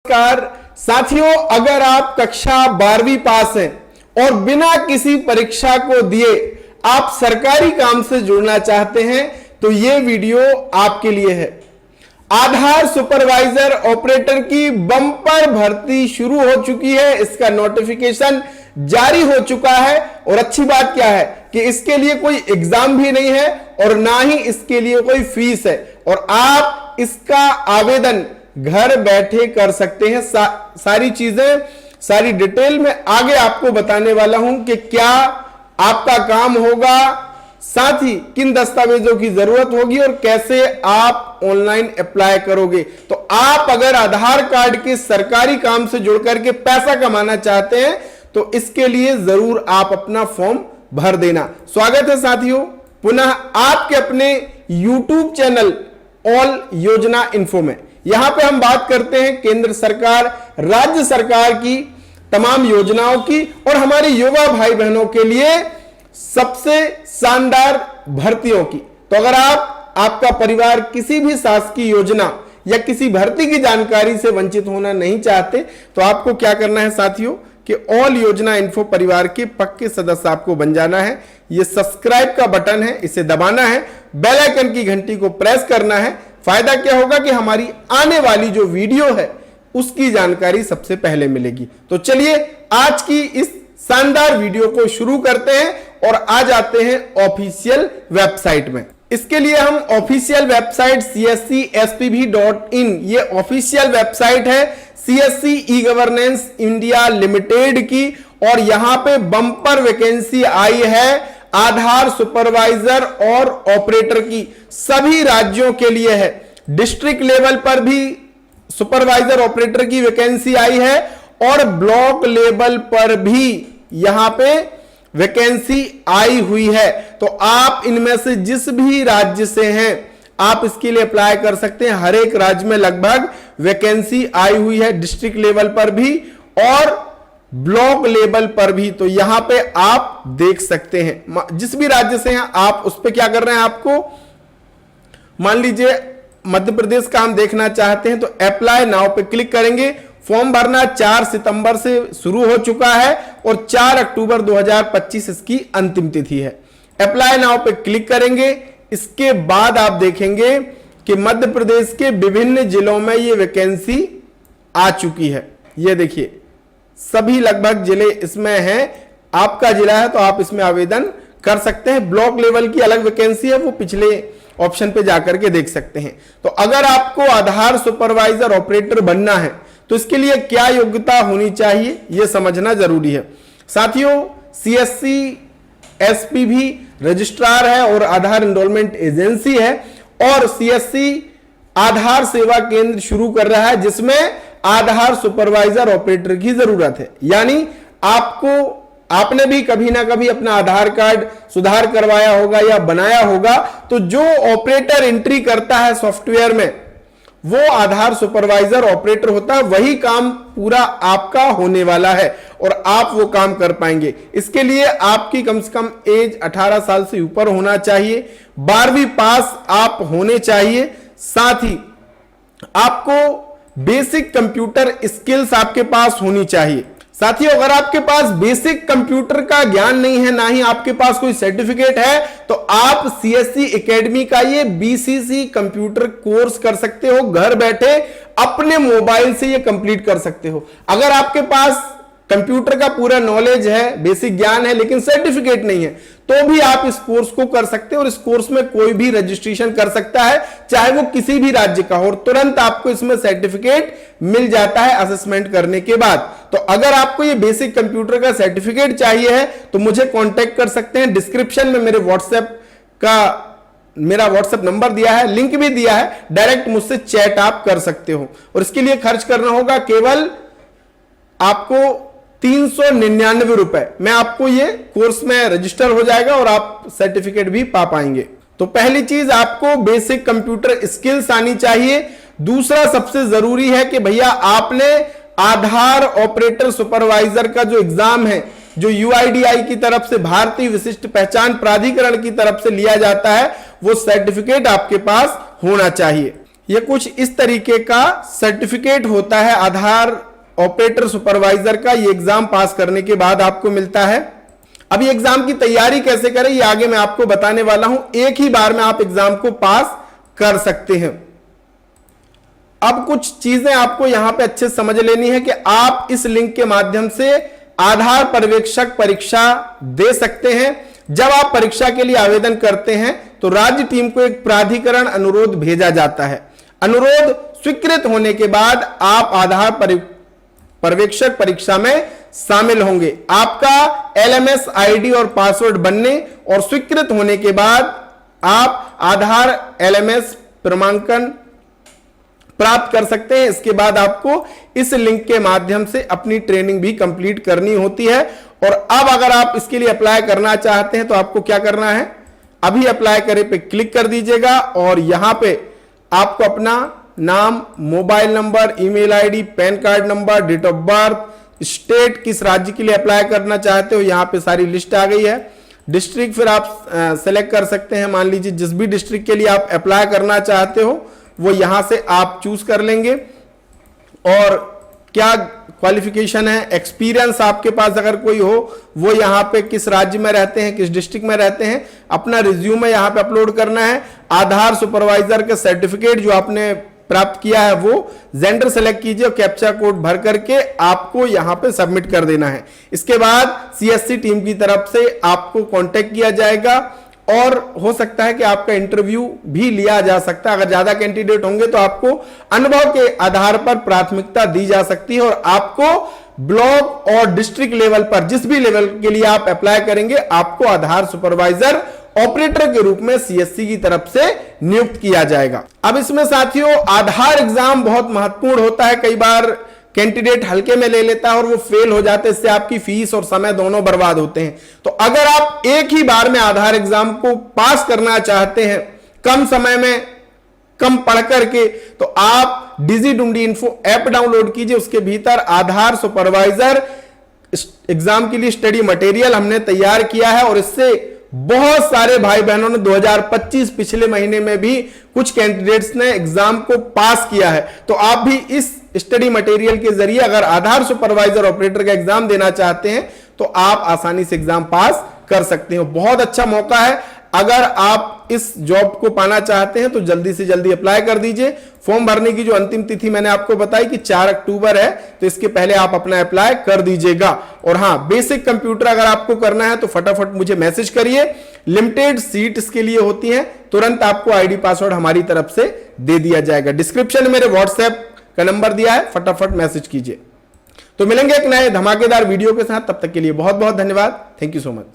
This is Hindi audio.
नमस्कार साथियों, अगर आप कक्षा 12वीं पास हैं और बिना किसी परीक्षा को दिए आप सरकारी काम से जुड़ना चाहते हैं तो यह वीडियो आपके लिए है। आधार सुपरवाइजर ऑपरेटर की बम्पर भर्ती शुरू हो चुकी है, इसका नोटिफिकेशन जारी हो चुका है और अच्छी बात क्या है कि इसके लिए कोई एग्जाम भी नहीं है और ना ही इसके लिए कोई फीस है और आप इसका आवेदन घर बैठे कर सकते हैं। सारी चीजें, सारी डिटेल में आगे आपको बताने वाला हूं कि क्या आपका काम होगा, साथ ही किन दस्तावेजों की जरूरत होगी और कैसे आप ऑनलाइन अप्लाई करोगे। तो आप अगर आधार कार्ड के सरकारी काम से जुड़ करके पैसा कमाना चाहते हैं तो इसके लिए जरूर आप अपना फॉर्म भर देना। स्वागत है साथियों पुनः आपके अपने YouTube चैनल ऑल योजना इन्फो में। यहां पे हम बात करते हैं केंद्र सरकार, राज्य सरकार की तमाम योजनाओं की और हमारे युवा भाई बहनों के लिए सबसे शानदार भर्तियों की। तो अगर आपका परिवार किसी भी शासकीय योजना या किसी भर्ती की जानकारी से वंचित होना नहीं चाहते तो आपको क्या करना है साथियों कि ऑल योजना इन्फो परिवार के पक्के सदस्य आपको बन जाना है। यह सब्सक्राइब का बटन है, इसे दबाना है, बेल आइकन की घंटी को प्रेस करना है। फायदा क्या होगा कि हमारी आने वाली जो वीडियो है उसकी जानकारी सबसे पहले मिलेगी। तो चलिए आज की इस शानदार वीडियो को शुरू करते हैं और आ जाते हैं ऑफिशियल वेबसाइट में। इसके लिए हम ऑफिशियल वेबसाइट cscspb.in, ये ऑफिशियल वेबसाइट है CSC e governance India limited की और यहां पे बम्पर वैकेंसी आई है आधार सुपरवाइजर और ऑपरेटर की। सभी राज्यों के लिए है, डिस्ट्रिक्ट लेवल पर भी सुपरवाइजर ऑपरेटर की वैकेंसी आई है और ब्लॉक लेवल पर भी यहां पे वैकेंसी आई हुई है। तो आप इनमें से जिस भी राज्य से हैं आप इसके लिए अप्लाई कर सकते हैं। हर एक राज्य में लगभग वैकेंसी आई हुई है, डिस्ट्रिक्ट लेवल पर भी और ब्लॉक लेवल पर भी। तो यहां पे आप देख सकते हैं जिस भी राज्य से हैं आप उस पे क्या कर रहे हैं। आपको मान लीजिए मध्य प्रदेश का हम देखना चाहते हैं तो अप्लाई नाउ पे क्लिक करेंगे। फॉर्म भरना 4 सितंबर से शुरू हो चुका है और 4 अक्टूबर 2025 इसकी अंतिम तिथि है। अप्लाई नाउ पे क्लिक करेंगे। इसके बाद आप देखेंगे कि मध्य प्रदेश के विभिन्न जिलों में ये वैकेंसी आ चुकी है। ये देखिए सभी लगभग जिले इसमें हैं। आपका जिला है तो आप इसमें आवेदन कर सकते हैं। ब्लॉक लेवल की अलग वैकेंसी है, वो पिछले ऑप्शन पे जाकर के देख सकते हैं। तो अगर आपको आधार सुपरवाइजर ऑपरेटर बनना है तो इसके लिए क्या योग्यता होनी चाहिए यह समझना जरूरी है। साथियों CSC SP भी रजिस्ट्रार है और आधार एनरोलमेंट एजेंसी है और CSC आधार सेवा केंद्र शुरू कर रहा है जिसमें आधार सुपरवाइजर ऑपरेटर की जरूरत है। यानी आपने भी कभी ना कभी अपना आधार कार्ड सुधार करवाया होगा या बनाया होगा, तो जो ऑपरेटर एंट्री करता है सॉफ्टवेयर में वो आधार सुपरवाइजर ऑपरेटर होता है। वही काम पूरा आपका होने वाला है और आप वो काम कर पाएंगे। इसके लिए आपकी कम से कम एज 18 साल से ऊपर होना चाहिए, 12वीं पास आप होने चाहिए, साथ ही आपको बेसिक कंप्यूटर स्किल्स आपके पास होनी चाहिए। साथियों अगर आपके पास बेसिक कंप्यूटर का ज्ञान नहीं है, ना ही आपके पास कोई सर्टिफिकेट है, तो आप CSC एकेडमी का ये BCC कंप्यूटर कोर्स कर सकते हो। घर बैठे अपने मोबाइल से ये कंप्लीट कर सकते हो। अगर आपके पास कंप्यूटर का पूरा नॉलेज है, बेसिक ज्ञान है, लेकिन सर्टिफिकेट नहीं है तो भी आप इस कोर्स को कर सकते हो और इस कोर्स में कोई भी रजिस्ट्रेशन कर सकता है, चाहे वो किसी भी राज्य का हो, और तुरंत आपको इसमें सर्टिफिकेट मिल जाता है असेसमेंट करने के बाद। तो अगर आपको ये बेसिक कंप्यूटर का सर्टिफिकेट चाहिए है तो मुझे कांटेक्ट कर सकते हैं। डिस्क्रिप्शन में मेरा व्हाट्सएप नंबर दिया है, लिंक भी दिया है, डायरेक्ट मुझसे चैट आप कर सकते हो और इसके लिए खर्च करना होगा केवल आपको 399 रुपए में आपको ये कोर्स में रजिस्टर हो जाएगा और आप सर्टिफिकेट भी पा पाएंगे। तो पहली चीज आपको बेसिक कंप्यूटर स्किल्स आनी चाहिए। दूसरा सबसे जरूरी है कि भैया आपने आधार ऑपरेटर सुपरवाइजर का जो एग्जाम है, जो UIDAI की तरफ से, भारतीय विशिष्ट पहचान प्राधिकरण की तरफ से लिया जाता है, वो सर्टिफिकेट आपके पास होना चाहिए। ये कुछ इस तरीके का सर्टिफिकेट होता है आधार ऑपरेटर सुपरवाइजर का। ये एग्जाम पास करने के बाद आपको मिलता है। अब ये एग्जाम की तैयारी कैसे करें ये आगे मैं आपको बताने वाला हूं। एक ही बार में आप एग्जाम को पास कर सकते हैं। अब कुछ चीजें आपको यहां पे अच्छे से समझ लेनी है कि आप इस लिंक के माध्यम से आधार पर्यवेक्षक परीक्षा दे सकते हैं। जब आप परीक्षा के लिए आवेदन करते हैं तो राज्य टीम को एक प्राधिकरण अनुरोध भेजा जाता है। अनुरोध स्वीकृत होने के बाद आप आधार पर्यवेक्षक परीक्षा में शामिल होंगे। आपका LMS ID और पासवर्ड बनने और स्वीकृत होने के बाद आप आधार LMS प्रमाणन प्राप्त कर सकते हैं। इसके बाद आपको इस लिंक के माध्यम से अपनी ट्रेनिंग भी कंप्लीट करनी होती है। और अब अगर आप इसके लिए अप्लाई करना चाहते हैं तो आपको क्या करना है, अभी अप्लाई करें पे क्लिक कर दीजिएगा और यहां पे आपको अपना नाम, mobile number, email ID, PAN card number, date of birth, state, किस राज्य के लिए अप्लाई करना चाहते हो, यहां पे सारी लिस्ट आ गई है। डिस्ट्रिक्ट फिर आप सेलेक्ट कर सकते हैं। मान लीजिए जिस भी डिस्ट्रिक्ट के लिए आप अप्लाई करना चाहते हो वो यहां से आप चूज कर लेंगे। और क्या क्वालिफिकेशन है, एक्सपीरियंस आपके पास अगर कोई हो वो यहां पे किस राज्य में रहते हैं, किस डिस्ट्रिक्ट में रहते हैं, अपना रिज्यूमे यहां पे अपलोड करना है। आधार सुपरवाइजर का सर्टिफिकेट जो आपने प्राप्त किया है वो जेंडर सेलेक्ट कीजिए और कैप्चा कोड भर करके आपको यहां पे सबमिट कर देना है। इसके बाद CSC टीम की तरफ से आपको कांटेक्ट किया जाएगा और हो सकता है कि आपका इंटरव्यू भी लिया जा सकता है। अगर ज्यादा कैंडिडेट होंगे तो आपको अनुभव के आधार पर प्राथमिकता दी जा सकती है और आपको ब्लॉक और डिस्ट्रिक्ट लेवल पर जिस भी लेवल के लिए आप अप्लाई करेंगे आपको आधार सुपरवाइजर ऑपरेटर के रूप में CSC की तरफ से नियुक्त किया जाएगा। अब इसमें साथियों आधार एग्जाम बहुत महत्वपूर्ण होता है। कई बार कैंडिडेट हल्के में ले लेता है और वो फेल हो जाते हैं, इससे आपकी फीस और समय दोनों बर्बाद होते हैं। तो अगर आप एक ही बार में आधार एग्जाम को पास करना चाहते हैं कम समय में, कम पढ़ करके, तो आप DigiDundy.info ऐप डाउनलोड कीजिए। उसके भीतर आधार सुपरवाइजर एग्जाम के लिए स्टडी मटेरियल हमने तैयार किया है और इससे बहुत सारे भाई बहनों ने 2025 पिछले महीने में भी कुछ कैंडिडेट्स ने एग्जाम को पास किया है। तो आप भी इस स्टडी मटेरियल के जरिए अगर आधार सुपरवाइजर ऑपरेटर का एग्जाम देना चाहते हैं तो आप आसानी से एग्जाम पास कर सकते हो। बहुत अच्छा मौका है। अगर आप इस जॉब को पाना चाहते हैं तो जल्दी से जल्दी अप्लाई कर दीजिए। फॉर्म भरने की जो अंतिम तिथि मैंने आपको बताई कि 4 अक्टूबर है, तो इसके पहले आप अपना अप्लाई कर दीजिएगा। और हां, बेसिक कंप्यूटर अगर आपको करना है तो फटाफट मुझे मैसेज करिए। लिमिटेड सीट इसके लिए होती है, तुरंत आपको ID पासवर्ड हमारी तरफ से दे दिया जाएगा। डिस्क्रिप्शन में मेरे WhatsApp का नंबर दिया है, फटाफट मैसेज कीजिए। तो मिलेंगे एक नए धमाकेदार वीडियो के साथ, तब तक के लिए बहुत बहुत धन्यवाद। Thank you so much.